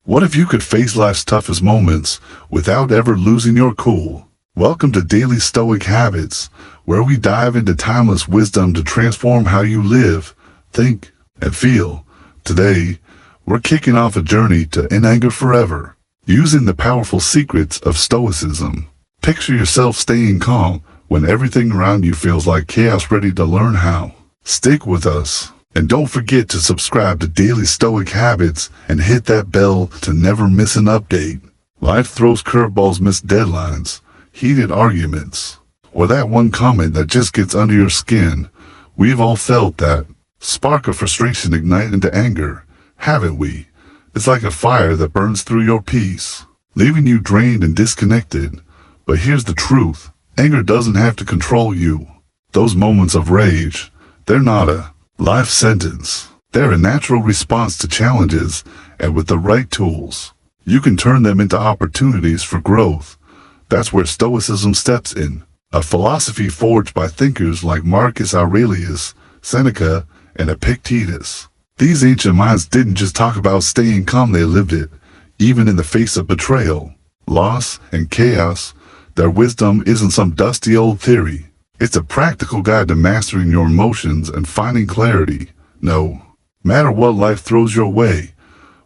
What if you could face life's toughest moments without ever losing your cool? Welcome to Daily Stoic Habits, where we dive into timeless wisdom to transform how you live, think, and feel. Today, we're kicking off a journey to end anger forever, using the powerful secrets of Stoicism. Picture yourself staying calm when everything around you feels like chaos, ready to learn how. Stick with us. And don't forget to subscribe to Daily Stoic Habits and hit that bell to never miss an update. Life throws curveballs, missed deadlines, heated arguments, or that one comment that just gets under your skin. We've all felt that spark of frustration ignite into anger, haven't we? It's like a fire that burns through your peace, leaving you drained and disconnected. But here's the truth. Anger doesn't have to control you. Those moments of rage, they're not a life sentence. They're a natural response to challenges, and with the right tools, you can turn them into opportunities for growth. That's where Stoicism steps in, a philosophy forged by thinkers like Marcus Aurelius, Seneca, and Epictetus. These ancient minds didn't just talk about staying calm, they lived it. Even in the face of betrayal, loss, and chaos, their wisdom isn't some dusty old theory. It's a practical guide to mastering your emotions and finding clarity. No matter what life throws your way,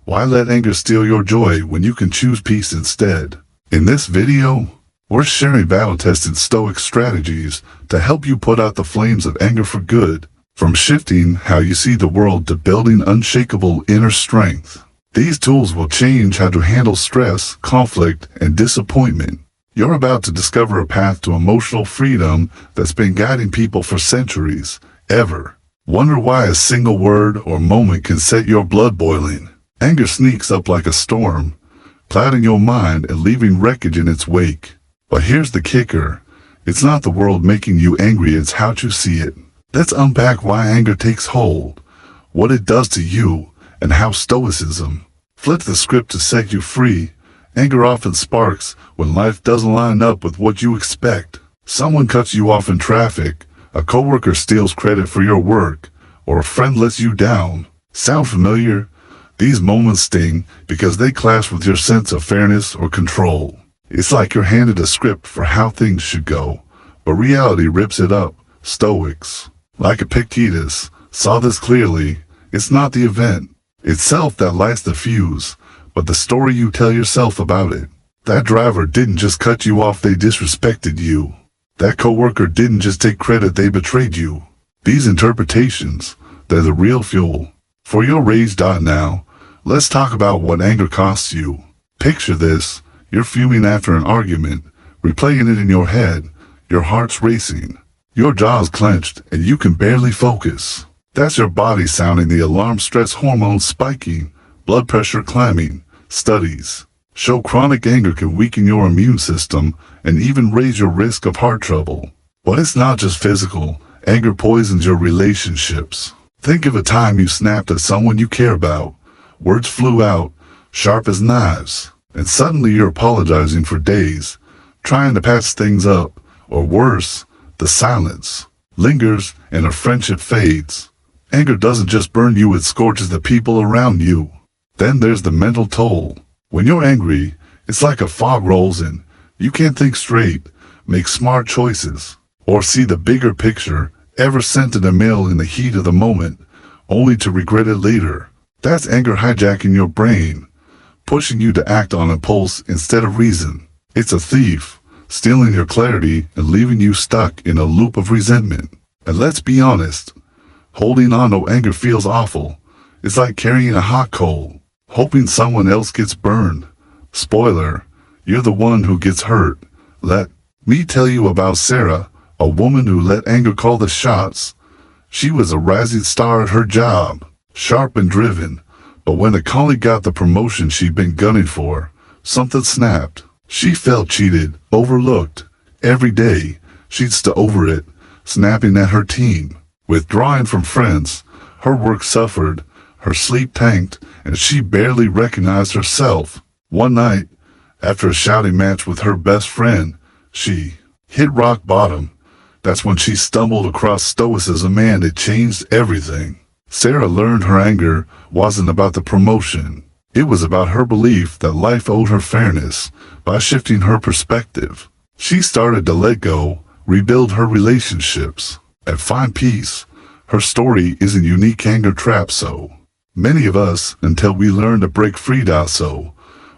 why let anger steal your joy when you can choose peace instead? In this video, we're sharing battle-tested Stoic strategies to help you put out the flames of anger for good, from shifting how you see the world to building unshakable inner strength. These tools will change how to handle stress, conflict, and disappointment. You're about to discover a path to emotional freedom that's been guiding people for centuries. Ever wonder why a single word or moment can set your blood boiling? Anger sneaks up like a storm, clouding your mind and leaving wreckage in its wake. But here's the kicker. It's not the world making you angry, it's how you see it. Let's unpack why anger takes hold, what it does to you, and how Stoicism flips the script to set you free. Anger often sparks when life doesn't line up with what you expect. Someone cuts you off in traffic, a coworker steals credit for your work, or a friend lets you down. Sound familiar? These moments sting because they clash with your sense of fairness or control. It's like you're handed a script for how things should go, but reality rips it up. Stoics, like Epictetus, saw this clearly. It's not the event itself that lights the fuse, but the story you tell yourself about it. That driver didn't just cut you off, they disrespected you. That coworker didn't just take credit, they betrayed you. These interpretations, they're the real fuel for your rage. Now, let's talk about what anger costs you. Picture this. You're fuming after an argument, replaying it in your head. Your heart's racing, your jaw's clenched, and you can barely focus. That's your body sounding the alarm, stress hormones spiking, blood pressure climbing. Studies show chronic anger can weaken your immune system and even raise your risk of heart trouble. But it's not just physical. Anger poisons your relationships. Think of a time you snapped at someone you care about. Words flew out, sharp as knives, and suddenly you're apologizing for days, trying to patch things up. Or worse, the silence lingers and a friendship fades. Anger doesn't just burn you, it scorches the people around you. Then there's the mental toll. When you're angry, it's like a fog rolls in. You can't think straight, make smart choices, or see the bigger picture. Ever sent an email in the heat of the moment, only to regret it later? That's anger hijacking your brain, pushing you to act on impulse instead of reason. It's a thief, stealing your clarity and leaving you stuck in a loop of resentment. And let's be honest, holding on to anger feels awful. It's like carrying a hot coal, hoping someone else gets burned. Spoiler, you're the one who gets hurt. Let me tell you about Sarah, a woman who let anger call the shots. She was a rising star at her job, sharp and driven. But when a colleague got the promotion she'd been gunning for, something snapped. She felt cheated, overlooked. Every day, she'd stay over it, snapping at her team, withdrawing from friends. Her work suffered, her sleep tanked, and she barely recognized herself. One night, after a shouting match with her best friend, she hit rock bottom. That's when she stumbled across Stoicism, and it changed everything. Sarah learned her anger wasn't about the promotion. It was about her belief that life owed her fairness. By shifting her perspective, she started to let go, rebuild her relationships, and find peace. Her story isn't unique anger trap so many of us until we learn to break free. So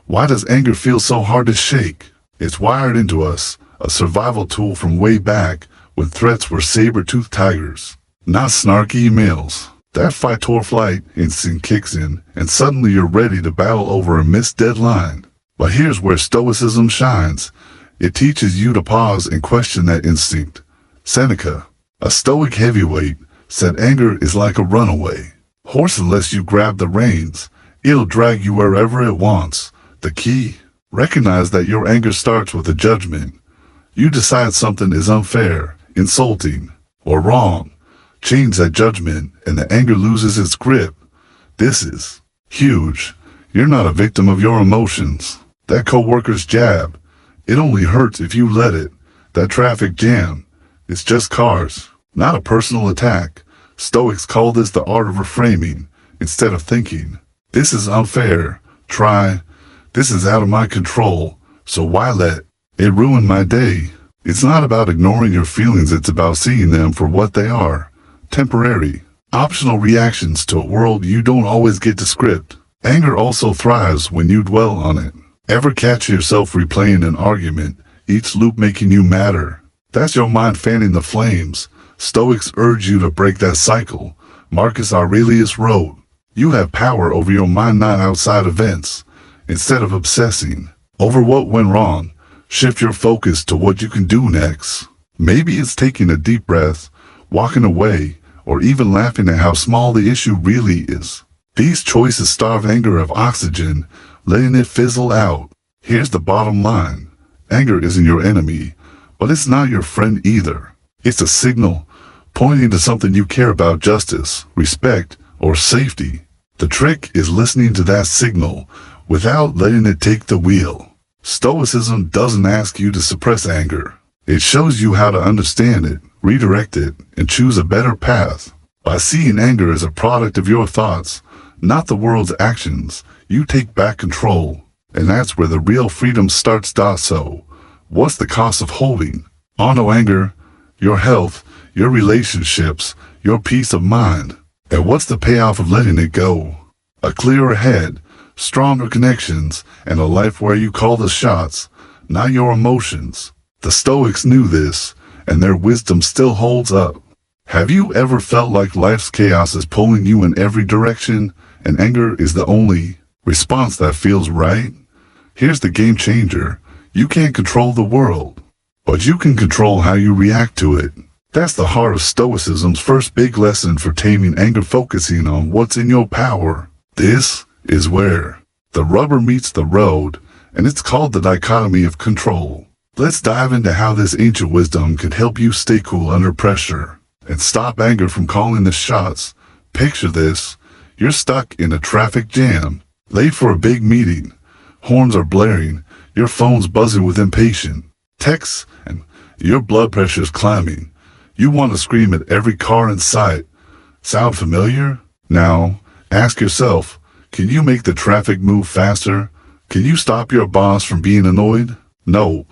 why does anger feel so hard to shake? It's wired into us, a survival tool from way back when threats were saber-toothed tigers, not snarky emails. That fight or flight instinct kicks in, and suddenly you're ready to battle over a missed deadline. But here's where Stoicism shines. It teaches you to pause and question that instinct. Seneca, a Stoic heavyweight, said anger is like a runaway horse. Unless you grab the reins, it'll drag you wherever it wants. The key? Recognize that your anger starts with a judgment. You decide something is unfair, insulting, or wrong. Change that judgment and the anger loses its grip. This is huge. You're not a victim of your emotions. That coworker's jab, it only hurts if you let it. That traffic jam, it's just cars, not a personal attack. Stoics call this the art of reframing. Instead of thinking, this is unfair, try, this is out of my control, so why let it ruin my day? It's not about ignoring your feelings, it's about seeing them for what they are. Temporary, optional reactions to a world you don't always get to script. Anger also thrives when you dwell on it. Ever catch yourself replaying an argument, each loop making you madder? That's your mind fanning the flames. Stoics urge you to break that cycle. Marcus Aurelius wrote, "You have power over your mind, not outside events." Instead of obsessing over what went wrong, shift your focus to what you can do next. Maybe it's taking a deep breath, walking away, or even laughing at how small the issue really is. These choices starve anger of oxygen, letting it fizzle out. Here's the bottom line. Anger isn't your enemy, but it's not your friend either. It's a signal pointing to something you care about: justice, respect, or safety. The trick is listening to that signal without letting it take the wheel. Stoicism doesn't ask you to suppress anger. It shows you how to understand it, redirect it, and choose a better path. By seeing anger as a product of your thoughts, not the world's actions, you take back control. And that's where the real freedom starts. So, what's the cost of holding onto anger? Your health, your relationships, your peace of mind. And what's the payoff of letting it go? A clearer head, stronger connections, and a life where you call the shots, not your emotions. The Stoics knew this, and their wisdom still holds up. Have you ever felt like life's chaos is pulling you in every direction, and anger is the only response that feels right? Here's the game changer. You can't control the world, but you can control how you react to it. That's the heart of Stoicism's first big lesson for taming anger, focusing on what's in your power. This is where the rubber meets the road, and it's called the dichotomy of control. Let's dive into how this ancient wisdom can help you stay cool under pressure and stop anger from calling the shots. Picture this. You're stuck in a traffic jam, late for a big meeting. Horns are blaring, your phone's buzzing with impatient texts, and your blood pressure's climbing. You want to scream at every car in sight. Sound familiar? Now, ask yourself, can you make the traffic move faster? Can you stop your boss from being annoyed? No.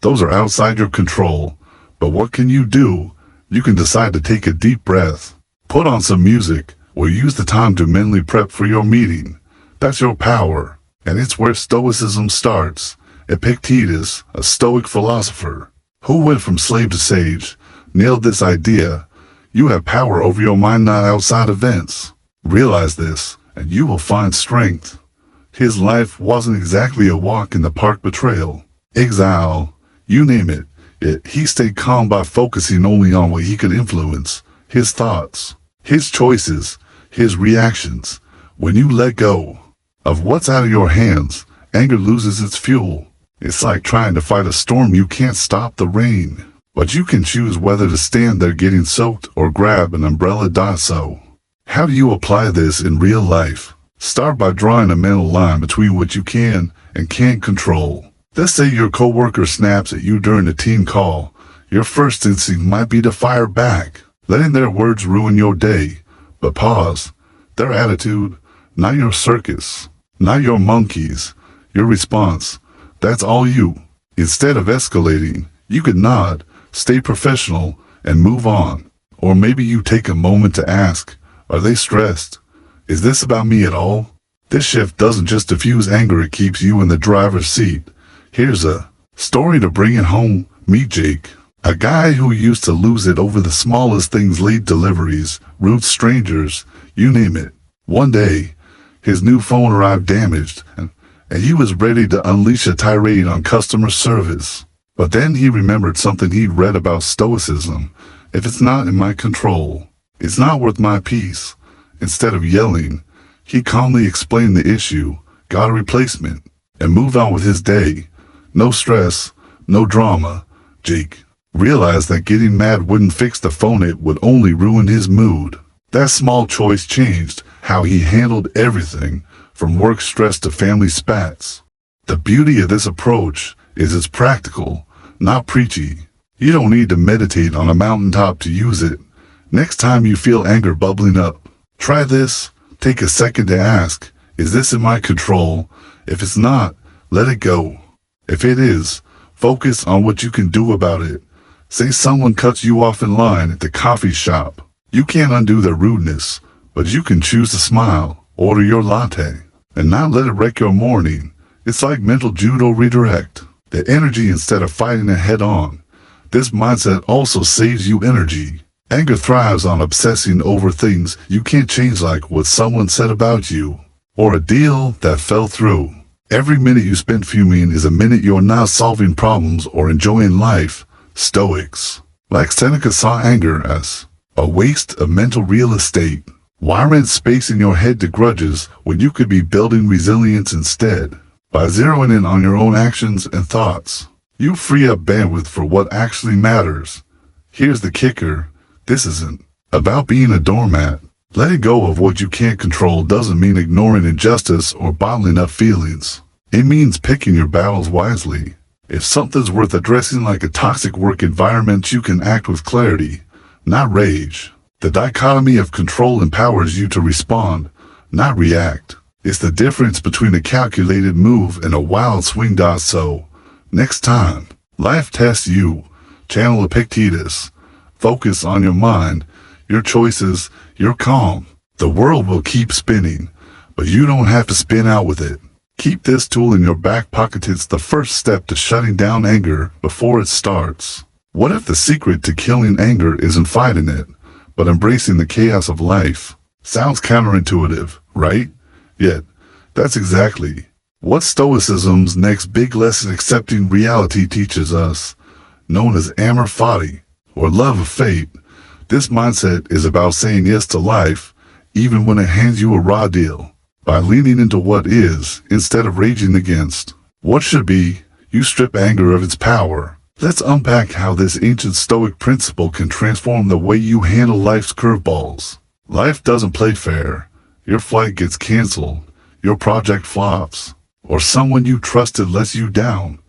Those are outside your control. But what can you do? You can decide to take a deep breath, put on some music, or use the time to mentally prep for your meeting. That's your power, and it's where Stoicism starts. Epictetus, a Stoic philosopher, who went from slave to sage, nailed this idea. You have power over your mind, not outside events. Realize this, and you will find strength. His life wasn't exactly a walk in the park. Betrayal, exile, you name it. Yet he stayed calm by focusing only on what he could influence: his thoughts, his choices, his reactions. When you let go of what's out of your hands, anger loses its fuel. It's like trying to fight a storm. You can't stop the rain, but you can choose whether to stand there getting soaked or grab an umbrella. So, how do you apply this in real life? Start by drawing a mental line between what you can and can't control. Let's say your coworker snaps at you during a team call. Your first instinct might be to fire back, letting their words ruin your day. But pause. Their attitude, not your circus. not your monkeys. Your response, that's all you. Instead of escalating, you could nod, stay professional, and move on. Or maybe you take a moment to ask, are they stressed? Is this about me at all? This shift doesn't just diffuse anger, it keeps you in the driver's seat. Here's a story to bring it home. Meet Jake, a guy who used to lose it over the smallest things, late deliveries, rude strangers, you name it. One day, his new phone arrived damaged, and he was ready to unleash a tirade on customer service. But then he remembered something he'd read about Stoicism. If it's not in my control, it's not worth my peace. Instead of yelling, he calmly explained the issue, got a replacement, and moved on with his day. No stress, no drama. Jake realized that getting mad wouldn't fix the phone, it would only ruin his mood. That small choice changed how he handled everything, from work stress to family spats. The beauty of this approach is it's practical, not preachy. You don't need to meditate on a mountaintop to use it. Next time you feel anger bubbling up, try this. Take a second to ask, is this in my control? If it's not, let it go. If it is, focus on what you can do about it. Say someone cuts you off in line at the coffee shop. You can't undo their rudeness, but you can choose to smile, order your latte, and not let it wreck your morning. It's like mental judo redirect. The energy instead of fighting it head on. This mindset also saves you energy. Anger thrives on obsessing over things you can't change, like what someone said about you, or a deal that fell through. Every minute you spend fuming is a minute you're not solving problems or enjoying life. Stoics, like Seneca, saw anger as a waste of mental real estate. Why rent space in your head to grudges when you could be building resilience instead? By zeroing in on your own actions and thoughts, you free up bandwidth for what actually matters. Here's the kicker. This isn't about being a doormat. Letting go of what you can't control doesn't mean ignoring injustice or bottling up feelings. It means picking your battles wisely. If something's worth addressing, like a toxic work environment, you can act with clarity, not rage. The dichotomy of control empowers you to respond, not react. It's the difference between a calculated move and a wild swing. So, next time life tests you, channel Epictetus. Focus on your mind, your choices, your calm. The world will keep spinning, but you don't have to spin out with it. Keep this tool in your back pocket. It's the first step to shutting down anger before it starts. What if the secret to killing anger isn't fighting it, but embracing the chaos of life? Sounds counterintuitive, right? Yet, that's exactly what Stoicism's next big lesson, accepting reality, teaches us, known as amor fati, or love of fate. This mindset is about saying yes to life, even when it hands you a raw deal. By leaning into what is, instead of raging against what should be, you strip anger of its power. Let's unpack how this ancient Stoic principle can transform the way you handle life's curveballs. Life doesn't play fair. Your flight gets canceled, your project flops, or someone you trusted lets you down.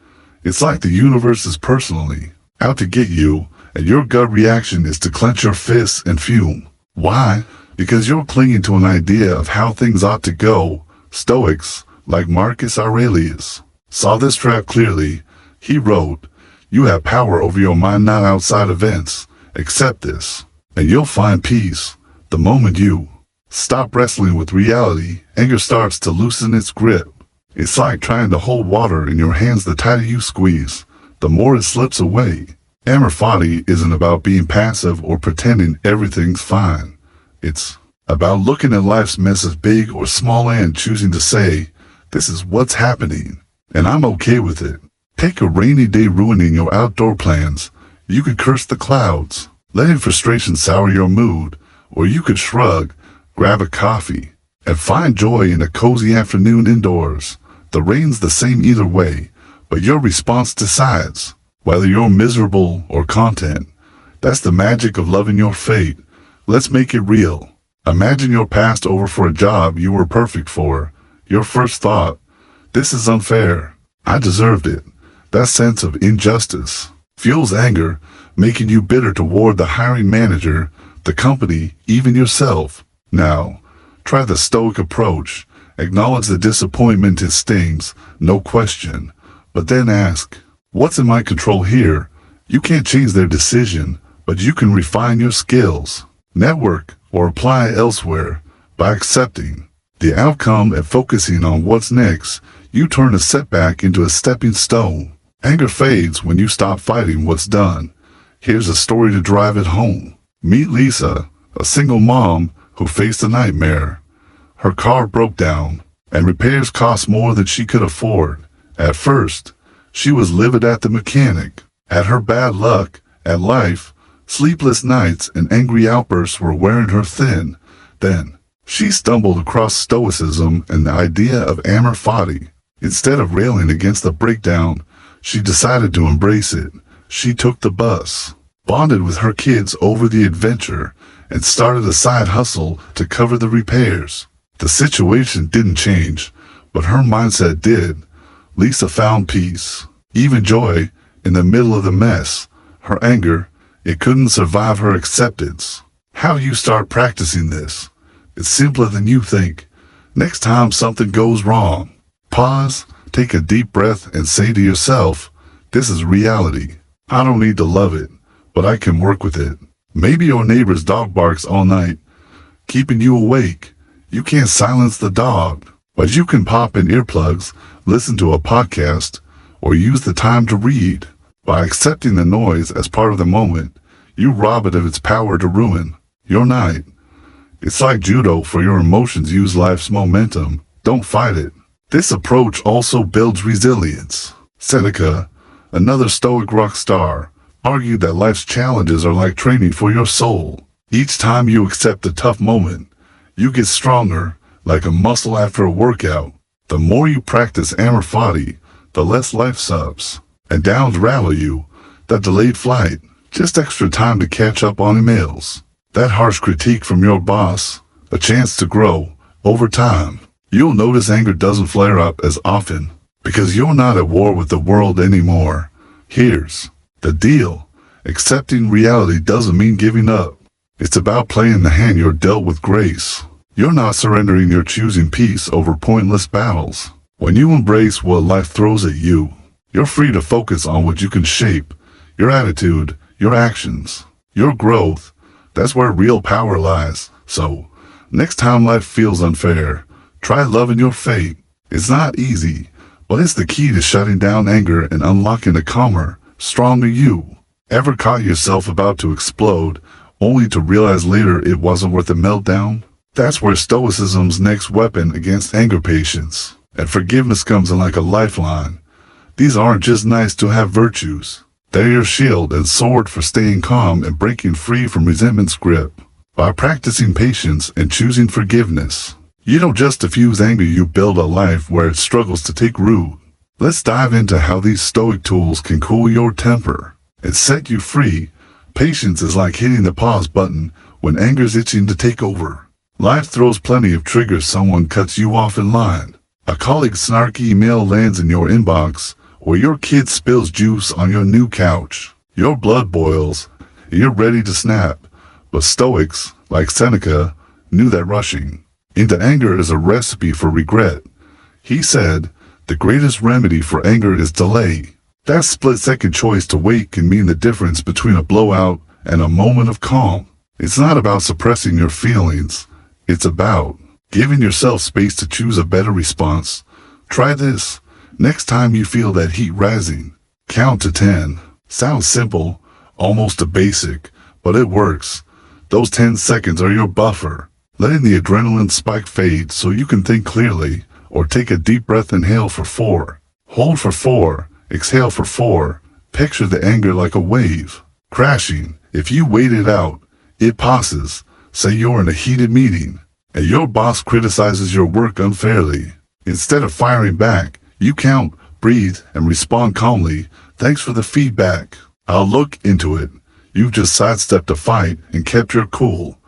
It's like the universe is personally out to get you, and your gut reaction is to clench your fists and fume. Why? Because you're clinging to an idea of how things ought to go. Stoics, like Marcus Aurelius, saw this trap clearly. He wrote, "You have power over your mind, not outside events. Accept this, and you'll find peace." The moment you stop wrestling with reality, anger starts to loosen its grip. It's like trying to hold water in your hands. The tighter you squeeze, the more it slips away. Amor fati isn't about being passive or pretending everything's fine. It's about looking at life's mess, as big or small, and choosing to say, this is what's happening, and I'm okay with it. Take a rainy day ruining your outdoor plans. You could curse the clouds, letting frustration sour your mood, or you could shrug, grab a coffee, and find joy in a cozy afternoon indoors. The rain's the same either way, but your response decides whether you're miserable or content. That's the magic of loving your fate. Let's make it real. Imagine you're passed over for a job you were perfect for. Your first thought, this is unfair. I deserved it. That sense of injustice fuels anger, making you bitter toward the hiring manager, the company, even yourself. Now, try the Stoic approach. Acknowledge the disappointment it stings, no question. But then ask, what's in my control here? You can't change their decision, but you can refine your skills, network, or apply elsewhere. By accepting the outcome and focusing on what's next, you turn a setback into a stepping stone. Anger fades when you stop fighting what's done. Here's a story to drive it home. Meet Lisa, a single mom who faced a nightmare. Her car broke down, and repairs cost more than she could afford. At first, she was livid at the mechanic, at her bad luck, at life. Sleepless nights and angry outbursts were wearing her thin. Then, she stumbled across Stoicism and the idea of amor fati. Instead of railing against the breakdown, she decided to embrace it. She took the bus, bonded with her kids over the adventure, and started a side hustle to cover the repairs. The situation didn't change, but her mindset did. Lisa found peace, even joy, in the middle of the mess. Her anger, it couldn't survive her acceptance. How do you start practicing this? It's simpler than you think. Next time something goes wrong, pause, take a deep breath, and say to yourself, this is reality. I don't need to love it, but I can work with it. Maybe your neighbor's dog barks all night, keeping you awake. You can't silence the dog, but you can pop in earplugs, listen to a podcast, or use the time to read. By accepting the noise as part of the moment, you rob it of its power to ruin your night. It's like judo for your emotions. Use life's momentum. Don't fight it. This approach also builds resilience. Seneca, another Stoic rock star, argued that life's challenges are like training for your soul. Each time you accept a tough moment, you get stronger, like a muscle after a workout. The more you practice amor fati, the less life subs and downs rattle you. That delayed flight, just extra time to catch up on emails. That harsh critique from your boss, a chance to grow. Over time, you'll notice anger doesn't flare up as often, because you're not at war with the world anymore. Here's the deal. Accepting reality doesn't mean giving up. It's about playing the hand you're dealt with grace. You're not surrendering, you're choosing peace over pointless battles. When you embrace what life throws at you, you're free to focus on what you can shape. Your attitude, your actions, your growth. That's where real power lies. So, next time life feels unfair, try loving your fate. It's not easy, but it's the key to shutting down anger and unlocking a calmer, stronger you. Ever caught yourself about to explode, only to realize later it wasn't worth the meltdown? That's where Stoicism's next weapon against anger, patience and forgiveness, comes in like a lifeline. These aren't just nice to have virtues. They're your shield and sword for staying calm and breaking free from resentment's grip. By practicing patience and choosing forgiveness, you don't just diffuse anger, you build a life where it struggles to take root. Let's dive into how these Stoic tools can cool your temper and set you free. Patience is like hitting the pause button when anger's itching to take over. Life throws plenty of triggers. Someone cuts you off in line, a colleague's snarky email lands in your inbox, or your kid spills juice on your new couch. Your blood boils, and you're ready to snap. But Stoics, like Seneca, knew that rushing into anger is a recipe for regret. He said, the greatest remedy for anger is delay. That split-second choice to wait can mean the difference between a blowout and a moment of calm. It's not about suppressing your feelings. It's about giving yourself space to choose a better response. Try this. Next time you feel that heat rising, count to 10. Sounds simple, almost a basic, but it works. Those 10 seconds are your buffer, letting the adrenaline spike fade so you can think clearly. Or take a deep breath. Inhale for 4. Hold for 4. Exhale for 4. Picture the anger like a wave, crashing. If you wait it out, it passes. Say you're in a heated meeting, and your boss criticizes your work unfairly. Instead of firing back, you count, breathe, and respond calmly. Thanks for the feedback. I'll look into it. You've just sidestepped a fight and kept your cool.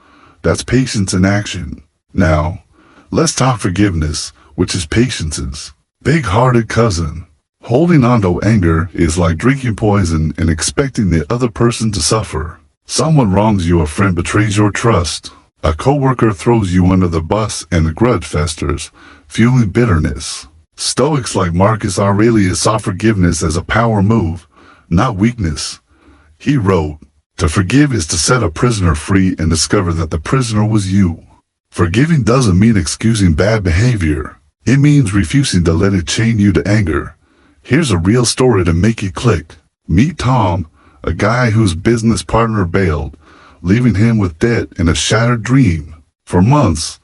That's patience in action. Now, let's talk forgiveness, which is patience's big-hearted cousin. Holding on to anger is like drinking poison and expecting the other person to suffer. Someone wrongs you, a friend betrays your trust, a coworker throws you under the bus, and the grudge festers. fueling bitterness. Stoics like Marcus Aurelius saw forgiveness as a power move, not weakness. He wrote, "To forgive is to set a prisoner free and discover that the prisoner was you." Forgiving doesn't mean excusing bad behavior. It means refusing to let it chain you to anger. Here's a real story to make it click. Meet Tom, a guy whose business partner bailed, leaving him with debt and a shattered dream. For months,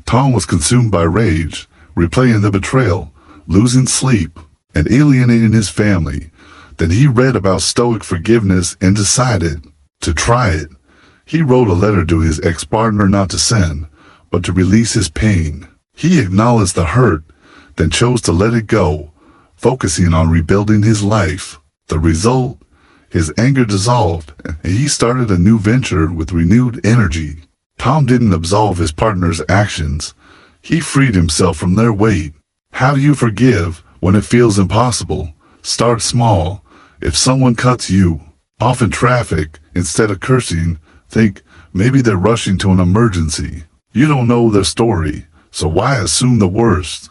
Tom was consumed by rage, replaying the betrayal, losing sleep, and alienating his family. Then he read about Stoic forgiveness and decided to try it. He wrote a letter to his ex-partner not to send, but to release his pain. He acknowledged the hurt, then chose to let it go, focusing on rebuilding his life. The result? His anger dissolved, and he started a new venture with renewed energy. Tom didn't absolve his partner's actions. He freed himself from their weight. How do you forgive when it feels impossible? Start small. If someone cuts you off in traffic, instead of cursing, think maybe they're rushing to an emergency. You don't know their story, so why assume the worst?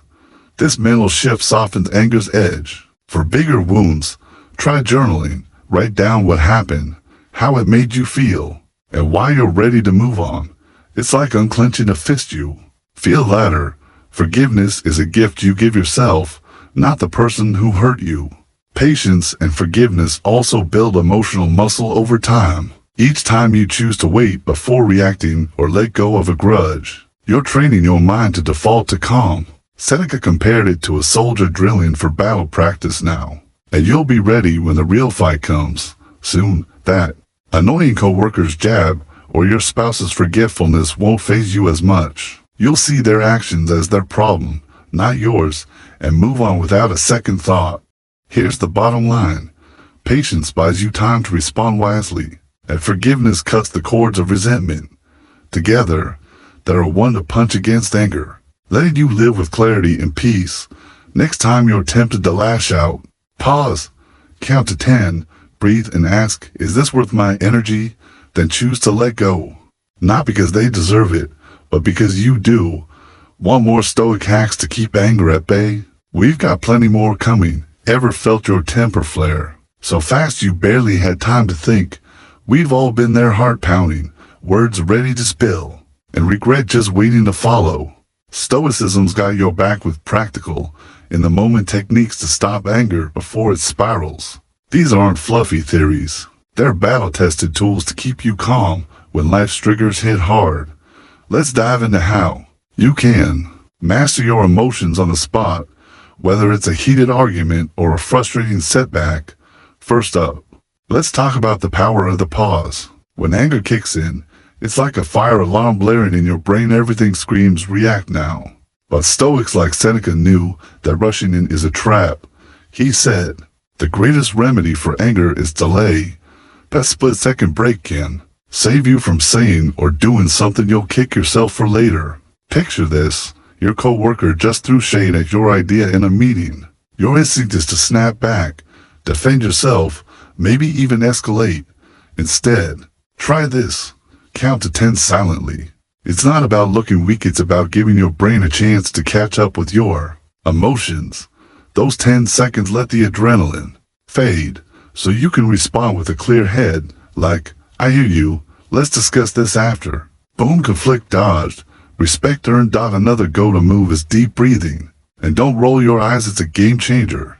This mental shift softens anger's edge. For bigger wounds, try journaling. Write down what happened, how it made you feel, and why you're ready to move on. It's like unclenching a fist you. Feel lighter. Forgiveness is a gift you give yourself, not the person who hurt you. Patience and forgiveness also build emotional muscle over time. Each time you choose to wait before reacting or let go of a grudge, you're training your mind to default to calm. Seneca compared it to a soldier drilling for battle practice now. And you'll be ready when the real fight comes. Soon, that annoying coworker's jab or your spouse's forgetfulness won't faze you as much. You'll see their actions as their problem, not yours, and move on without a second thought. Here's the bottom line. Patience buys you time to respond wisely, and forgiveness cuts the cords of resentment. Together, they're one to punch against anger, letting you live with clarity and peace. Next time you're tempted to lash out, pause, count to 10, breathe and ask, is this worth my energy? Then choose to let go. Not because they deserve it, but because you do. Want more Stoic hacks to keep anger at bay? We've got plenty more coming. Ever felt your temper flare? So fast you barely had time to think. We've all been there, heart pounding, words ready to spill, and regret just waiting to follow. Stoicism's got your back with practical, in-the-moment techniques to stop anger before it spirals. These aren't fluffy theories. They're battle-tested tools to keep you calm when life's triggers hit hard. Let's dive into how you can master your emotions on the spot, whether it's a heated argument or a frustrating setback. First up, let's talk about the power of the pause. When anger kicks in, it's like a fire alarm blaring in your brain. Everything screams, react now. But Stoics like Seneca knew that rushing in is a trap. He said, the greatest remedy for anger is delay. That split-second break can save you from saying or doing something you'll kick yourself for later. Picture this. Your coworker just threw shade at your idea in a meeting. Your instinct is to snap back, defend yourself, maybe even escalate. Instead, try this. Count to 10 silently. It's not about looking weak, it's about giving your brain a chance to catch up with your emotions. Those 10 seconds let the adrenaline fade, so you can respond with a clear head, like, I hear you, let's discuss this after. Boom, conflict dodged. Respect earned. Another go-to move is deep breathing. And don't roll your eyes, it's a game changer.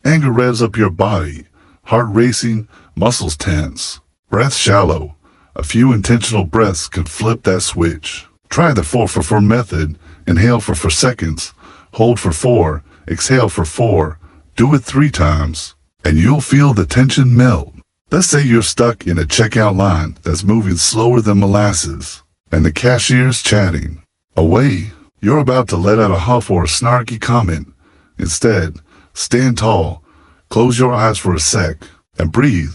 Anger revs up your body, heart racing, muscles tense, breath shallow. A few intentional breaths can flip that switch. Try the 4-for-4 method. Inhale for 4 seconds, hold for 4, exhale for 4. Do it 3 times, and you'll feel the tension melt. Let's say you're stuck in a checkout line that's moving slower than molasses, and the cashier's chatting away. You're about to let out a huff or a snarky comment. Instead, stand tall, close your eyes for a sec, and breathe.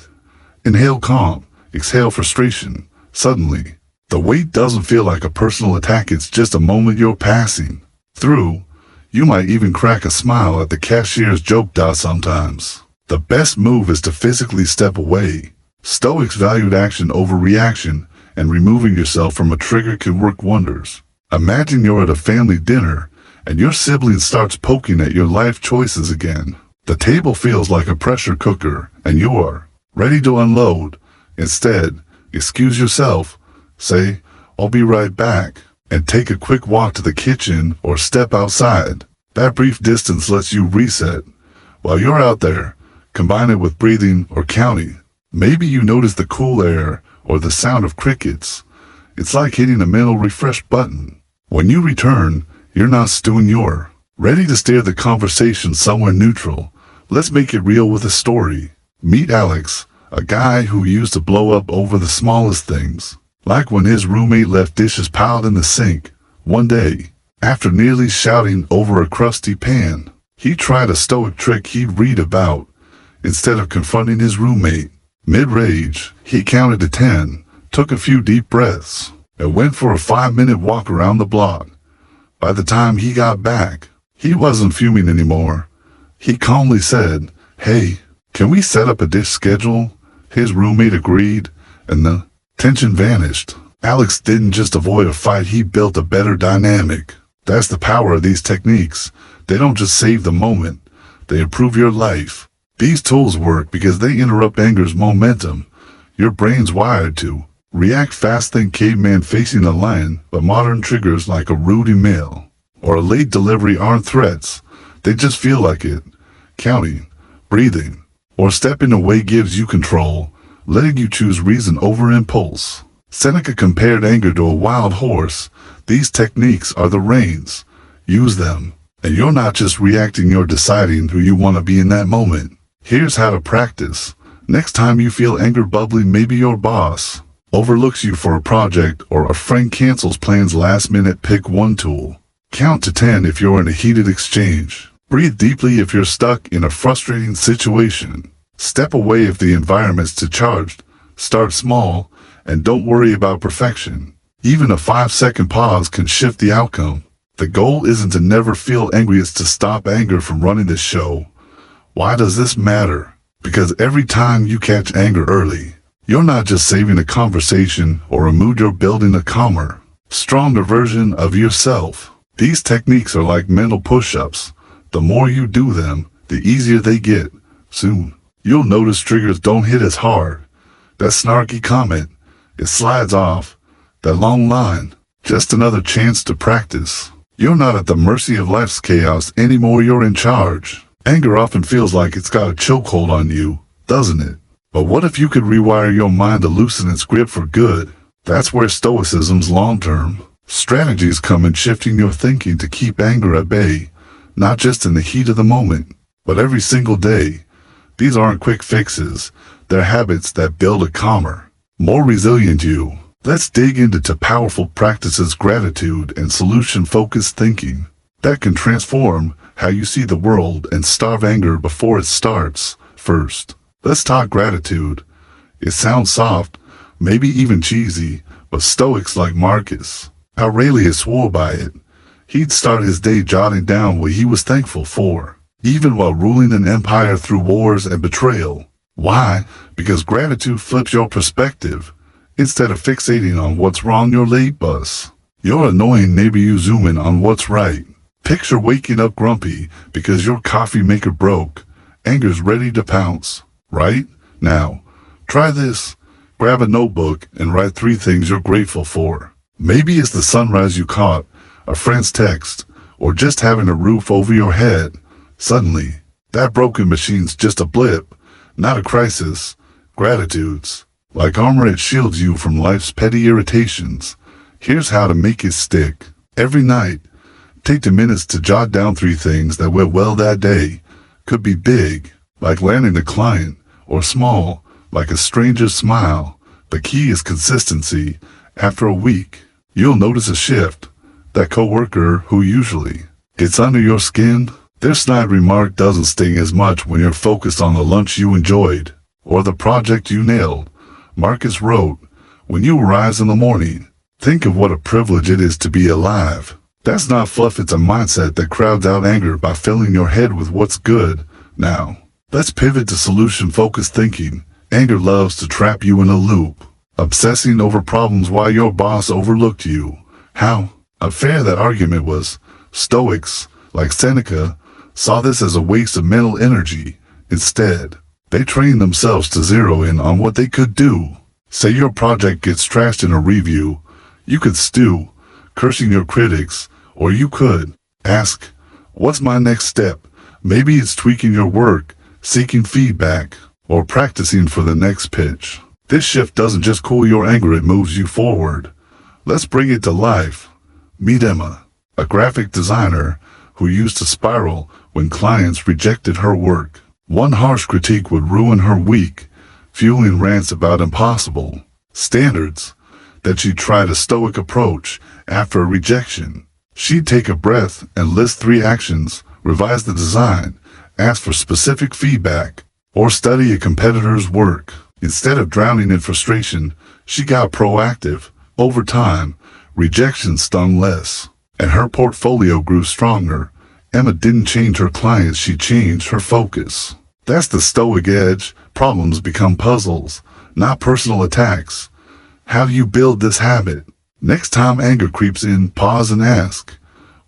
Inhale calm, exhale frustration. Suddenly, the weight doesn't feel like a personal attack, it's just a moment you're passing through. You might even crack a smile at the cashier's joke. Sometimes the best move is to physically step away. Stoics valued action over reaction, and removing yourself from a trigger can work wonders. Imagine you're at a family dinner, and your sibling starts poking at your life choices again. The table feels like a pressure cooker, and you are ready to unload. Instead, excuse yourself, say, "I'll be right back," and take a quick walk to the kitchen or step outside. That brief distance lets you reset. While you're out there, combine it with breathing or counting. Maybe you notice the cool air or the sound of crickets. It's like hitting a mental refresh button. When you return, you're not stewing, you're ready to steer the conversation somewhere neutral. Let's make it real with a story. Meet Alex, a guy who used to blow up over the smallest things, like when his roommate left dishes piled in the sink. One day, after nearly shouting over a crusty pan, he tried a Stoic trick he'd read about. Instead of confronting his roommate, mid-rage, he counted to 10, took a few deep breaths, and went for a 5-minute walk around the block. By the time he got back, he wasn't fuming anymore. He calmly said, "Hey, can we set up a dish schedule?" His roommate agreed, and the tension vanished. Alex didn't just avoid a fight, he built a better dynamic. That's the power of these techniques. They don't just save the moment, they improve your life. These tools work because they interrupt anger's momentum. Your brain's wired to react fast. Think caveman facing a lion, but modern triggers like a rude email or a late delivery aren't threats. They just feel like it. Counting, breathing, or stepping away gives you control, letting you choose reason over impulse. Seneca compared anger to a wild horse. These techniques are the reins. Use them, and you're not just reacting, you're deciding who you want to be in that moment. Here's how to practice. Next time you feel anger bubbling, maybe your boss overlooks you for a project or a friend cancels plans last minute, pick one tool. Count to 10 if you're in a heated exchange. Breathe deeply if you're stuck in a frustrating situation. Step away if the environment's too charged. Start small, and don't worry about perfection. Even a 5-second pause can shift the outcome. The goal isn't to never feel angry, it's to stop anger from running the show. Why does this matter? Because every time you catch anger early, you're not just saving a conversation or a mood, you're building a calmer, stronger version of yourself. These techniques are like mental push-ups. The more you do them, the easier they get. Soon, you'll notice triggers don't hit as hard. That snarky comment, it slides off. That long line, just another chance to practice. You're not at the mercy of life's chaos anymore, you're in charge. Anger often feels like it's got a chokehold on you, doesn't it? But what if you could rewire your mind to loosen its grip for good? That's where Stoicism's long-term strategies come in, shifting your thinking to keep anger at bay, not just in the heat of the moment, but every single day. These aren't quick fixes, they're habits that build a calmer, more resilient you. Let's dig into two powerful practices: gratitude and solution-focused thinking, that can transform how you see the world and starve anger before it starts. First, let's talk gratitude. It sounds soft, maybe even cheesy, but Stoics like Marcus Aurelius swore by it. He'd start his day jotting down what he was thankful for, even while ruling an empire through wars and betrayal. Why? Because gratitude flips your perspective. Instead of fixating on what's wrong, your late bus, you're annoying, maybe you zoom in on what's right. Picture waking up grumpy because your coffee maker broke. Anger's ready to pounce, right? Now, try this. Grab a notebook and write 3 things you're grateful for. Maybe it's the sunrise you caught, a friend's text, or just having a roof over your head. Suddenly, that broken machine's just a blip, not a crisis. Gratitude's like armor, it shields you from life's petty irritations. Here's how to make it stick. Every night, take 2 minutes to jot down 3 things that went well that day. Could be big, like landing a client, or small, like a stranger's smile. The key is consistency. After a week, you'll notice a shift. That coworker who usually gets under your skin, their snide remark doesn't sting as much when you're focused on the lunch you enjoyed, or the project you nailed. Marcus wrote, "When you arise in the morning, think of what a privilege it is to be alive." That's not fluff, it's a mindset that crowds out anger by filling your head with what's good. Now, let's pivot to solution-focused thinking. Anger loves to trap you in a loop, obsessing over problems while your boss overlooked you. How unfair that argument was. Stoics, like Seneca, saw this as a waste of mental energy. Instead, they trained themselves to zero in on what they could do. Say your project gets trashed in a review, you could stew, cursing your critics, or you could ask, what's my next step? Maybe it's tweaking your work, seeking feedback, or practicing for the next pitch. This shift doesn't just cool your anger, it moves you forward. Let's bring it to life. Meet Emma, a graphic designer who used to spiral when clients rejected her work. One harsh critique would ruin her week, fueling rants about impossible standards that she'd try a Stoic approach after a rejection. She'd take a breath and list 3 actions, revise the design, ask for specific feedback, or study a competitor's work. Instead of drowning in frustration, she got proactive. Over time, rejection stung less, and her portfolio grew stronger. Emma didn't change her clients, she changed her focus. That's the Stoic edge. Problems become puzzles, not personal attacks. How do you build this habit? Next time anger creeps in, pause and ask,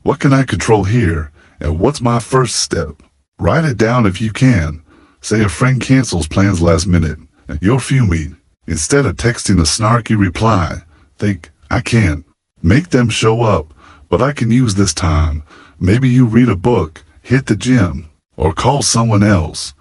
what can I control here, and what's my first step? Write it down if you can. Say a friend cancels plans last minute, and you're fuming. Instead of texting a snarky reply, think, I can't make them show up, but I can use this time. Maybe you read a book, hit the gym, or call someone else.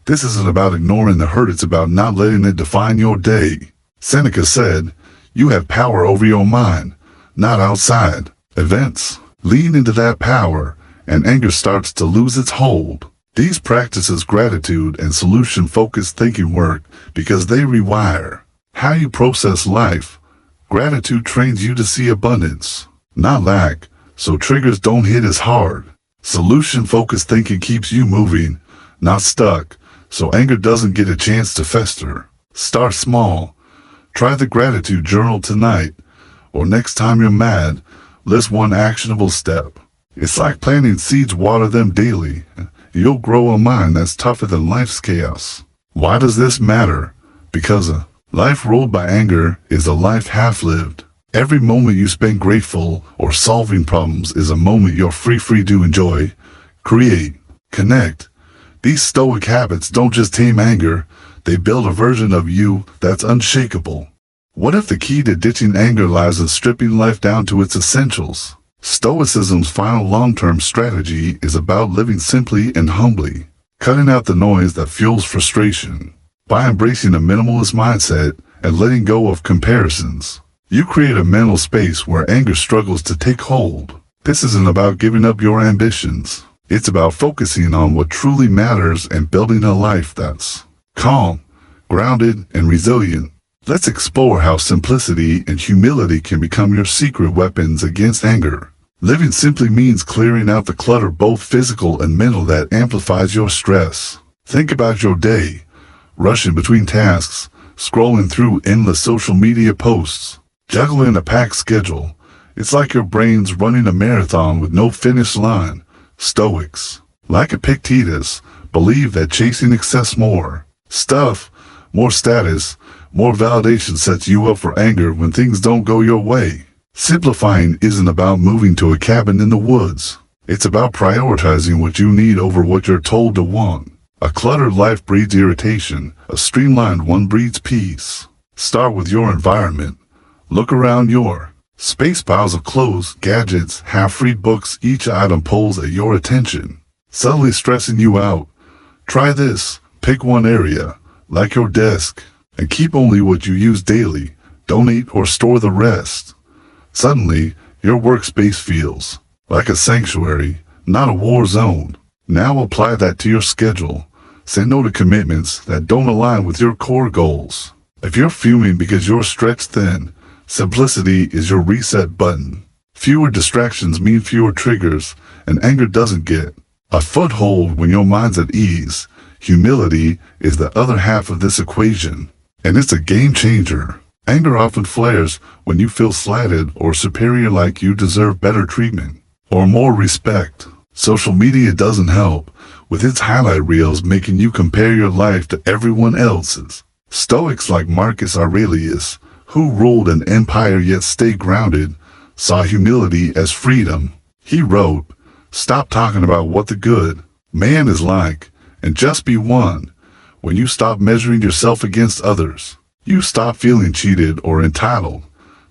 This isn't about ignoring the hurt, it's about not letting it define your day. Seneca said, you have power over your mind, not outside events. Lean into that power, and anger starts to lose its hold. These practices gratitude and solution-focused thinking work because they rewire how you process life. Gratitude trains you to see abundance, not lack, so triggers don't hit as hard. Solution-focused thinking keeps you moving, not stuck, so anger doesn't get a chance to fester. Start small. Try the gratitude journal tonight, or next time you're mad, list 1 actionable step. It's like planting seeds, water them daily. You'll grow a mind that's tougher than life's chaos. Why does this matter? Because a life ruled by anger is a life half-lived. Every moment you spend grateful or solving problems is a moment you're free to enjoy, create, connect. These Stoic habits don't just tame anger, they build a version of you that's unshakable. What if the key to ditching anger lies in stripping life down to its essentials? Stoicism's final long-term strategy is about living simply and humbly, cutting out the noise that fuels frustration. By embracing a minimalist mindset and letting go of comparisons, you create a mental space where anger struggles to take hold. This isn't about giving up your ambitions. It's about focusing on what truly matters and building a life that's calm, grounded, and resilient. Let's explore how simplicity and humility can become your secret weapons against anger. Living simply means clearing out the clutter, both physical and mental, that amplifies your stress. Think about your day, rushing between tasks, scrolling through endless social media posts, juggling a packed schedule. It's like your brain's running a marathon with no finish line. Stoics, like Epictetus, believe that chasing excess, more stuff, more status, more validation sets you up for anger when things don't go your way. Simplifying isn't about moving to a cabin in the woods. It's about prioritizing what you need over what you're told to want. A cluttered life breeds irritation. A streamlined one breeds peace. Start with your environment. Look around your space. Piles of clothes, gadgets, half-read books, each item pulls at your attention, subtly stressing you out. Try this. Pick one area, like your desk, and keep only what you use daily. Donate or store the rest. Suddenly, your workspace feels like a sanctuary, not a war zone. Now apply that to your schedule. Say no to commitments that don't align with your core goals. If you're fuming because you're stretched thin, simplicity is your reset button. Fewer distractions mean fewer triggers, and anger doesn't get a foothold when your mind's at ease. Humility is the other half of this equation, and it's a game changer. Anger often flares when you feel slighted or superior, like you deserve better treatment or more respect. Social media doesn't help, with its highlight reels making you compare your life to everyone else's. Stoics like Marcus Aurelius, who ruled an empire yet stayed grounded, saw humility as freedom. He wrote, "Stop talking about what the good man is like, and just be one. When you stop measuring yourself against others, you stop feeling cheated or entitled.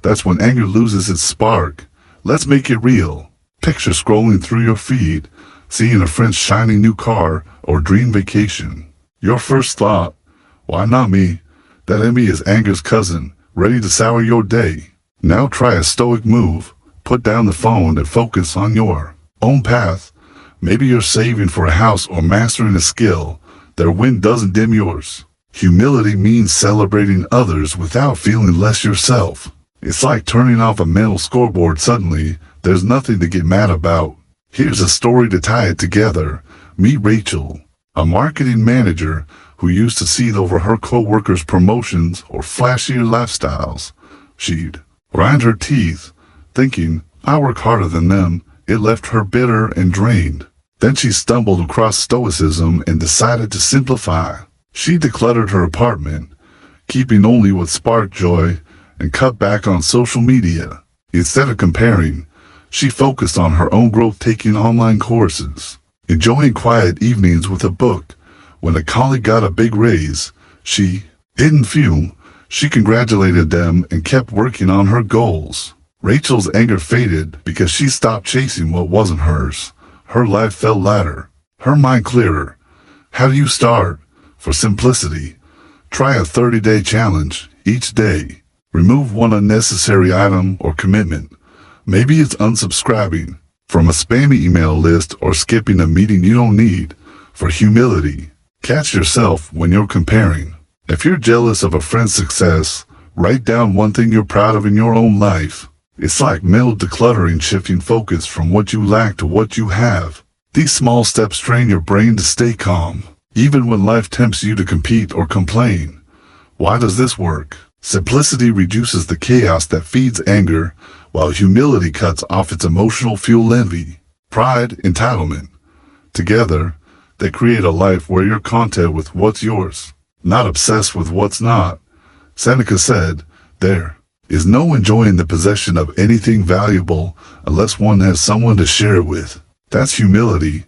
That's when anger loses its spark. Let's make it real. Picture scrolling through your feed, seeing a friend's shiny new car or dream vacation. Your first thought, why not me? That envy is anger's cousin, ready to sour your day. Now try a stoic move. Put down the phone and focus on your own path. Maybe you're saving for a house or mastering a skill. Their win doesn't dim yours. Humility means celebrating others without feeling less yourself. It's like turning off a mental scoreboard suddenly. There's nothing to get mad about. Here's a story to tie it together. Meet Rachel, a marketing manager who used to seethe over her co-workers' promotions or flashier lifestyles. She'd grind her teeth, thinking, I work harder than them. It left her bitter and drained. Then she stumbled across Stoicism and decided to simplify. She decluttered her apartment, keeping only what sparked joy, and cut back on social media. Instead of comparing, she focused on her own growth, taking online courses, enjoying quiet evenings with a book. When a colleague got a big raise, she didn't fume. She congratulated them and kept working on her goals. Rachel's anger faded because she stopped chasing what wasn't hers. Her life felt lighter, her mind clearer. How do you start? For simplicity, try a 30-day challenge each day. Remove one unnecessary item or commitment. Maybe it's unsubscribing from a spammy email list or skipping a meeting you don't need. For humility, catch yourself when you're comparing. If you're jealous of a friend's success, write down one thing you're proud of in your own life. It's like mental decluttering, shifting focus from what you lack to what you have. These small steps train your brain to stay calm, even when life tempts you to compete or complain. Why does this work? Simplicity reduces the chaos that feeds anger, while humility cuts off its emotional fuel, envy, pride, entitlement. Together, they create a life where you're content with what's yours, not obsessed with what's not. Seneca said, there is no enjoying the possession of anything valuable unless one has someone to share it with. That's humility,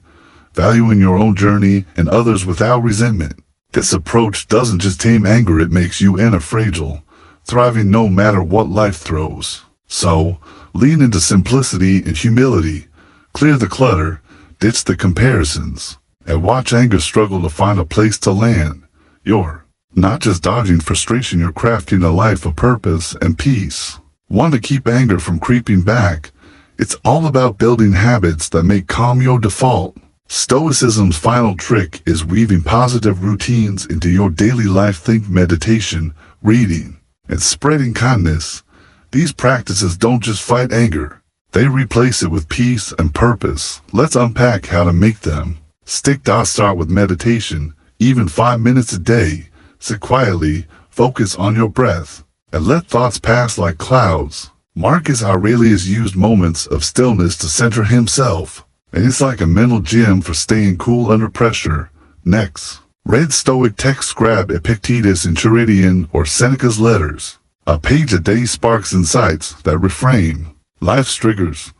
valuing your own journey and others without resentment. This approach doesn't just tame anger, it makes you fragile, thriving no matter what life throws. So, lean into simplicity and humility, clear the clutter, ditch the comparisons, and watch anger struggle to find a place to land. You're not just dodging frustration, you're crafting a life of purpose and peace. One to keep anger from creeping back. It's all about building habits that make calm your default. Stoicism's final trick is weaving positive routines into your daily life. Think meditation, reading, and spreading kindness. These practices don't just fight anger, they replace it with peace and purpose. Let's unpack how to make them. Start with meditation, even 5 minutes a day. Sit quietly, focus on your breath, and let thoughts pass like clouds. Marcus Aurelius used moments of stillness to center himself, and it's like a mental gym for staying cool under pressure. Next, read Stoic texts, grab Epictetus and Turidian or Seneca's letters. A page a day sparks insights that reframe life's triggers.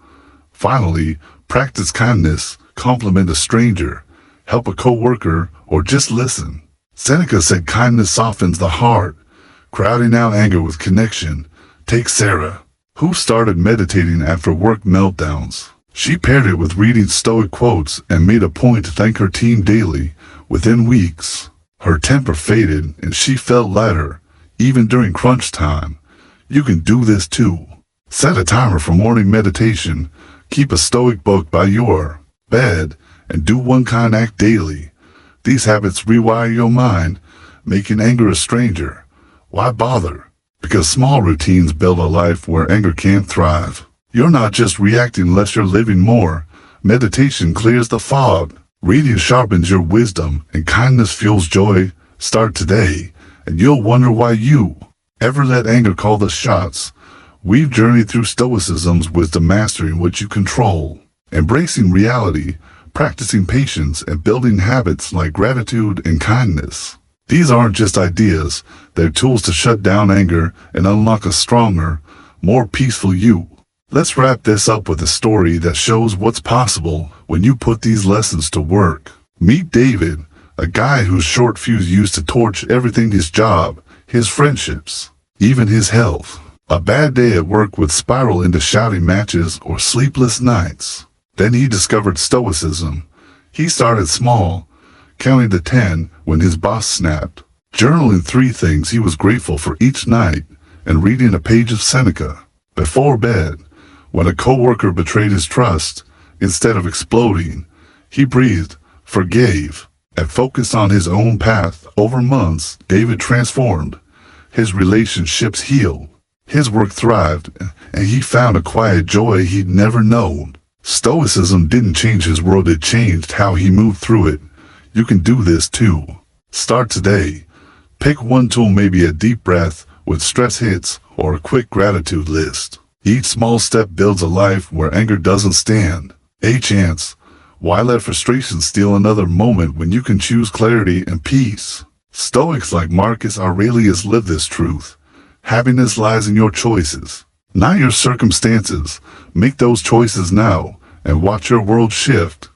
Finally, practice kindness, compliment a stranger, help a co-worker, or just listen. Seneca said kindness softens the heart, crowding out anger with connection. Take Sarah, who started meditating after work meltdowns. She paired it with reading Stoic quotes and made a point to thank her team daily. Within weeks, her temper faded and she felt lighter, even during crunch time. You can do this too. Set a timer for morning meditation, keep a Stoic book by your bed, and do one kind act daily. These habits rewire your mind, making anger a stranger. Why bother? Because small routines build a life where anger can't thrive. You're not just reacting unless you're living more. Meditation clears the fog. Reading sharpens your wisdom, and kindness fuels joy. Start today, and you'll wonder why you ever let anger call the shots. We've journeyed through Stoicism's wisdom, mastering what you control, embracing reality, practicing patience, and building habits like gratitude and kindness. These aren't just ideas, they're tools to shut down anger and unlock a stronger, more peaceful you. Let's wrap this up with a story that shows what's possible when you put these lessons to work. Meet David, a guy whose short fuse used to torch everything: his job, his friendships, even his health. A bad day at work would spiral into shouting matches or sleepless nights. Then he discovered Stoicism. He started small, counting to 10 when his boss snapped, journaling 3 things he was grateful for each night, and reading a page of Seneca. Before bed, when a coworker betrayed his trust, instead of exploding, he breathed, forgave, and focused on his own path. Over months, David transformed. His relationships healed. His work thrived, and he found a quiet joy he'd never known. Stoicism didn't change his world, it changed how he moved through it. You can do this too. Start today. Pick one tool, maybe a deep breath with stress hits or a quick gratitude list. Each small step builds a life where anger doesn't stand a chance. Why let frustration steal another moment when you can choose clarity and peace? Stoics like Marcus Aurelius live this truth. Happiness lies in your choices, not your circumstances. Make those choices now and watch your world shift.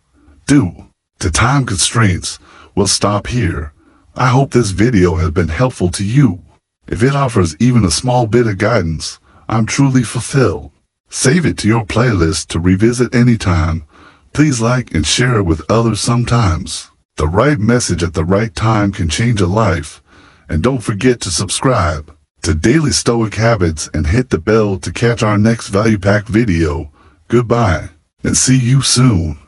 To time constraints, we'll stop here. I hope this video has been helpful to you. If it offers even a small bit of guidance, I'm truly fulfilled. Save it to your playlist to revisit anytime. Please like and share it with others sometimes. The right message at the right time can change a life. And don't forget to subscribe to Daily Stoic Habits and hit the bell to catch our next value-packed video. Goodbye, and see you soon.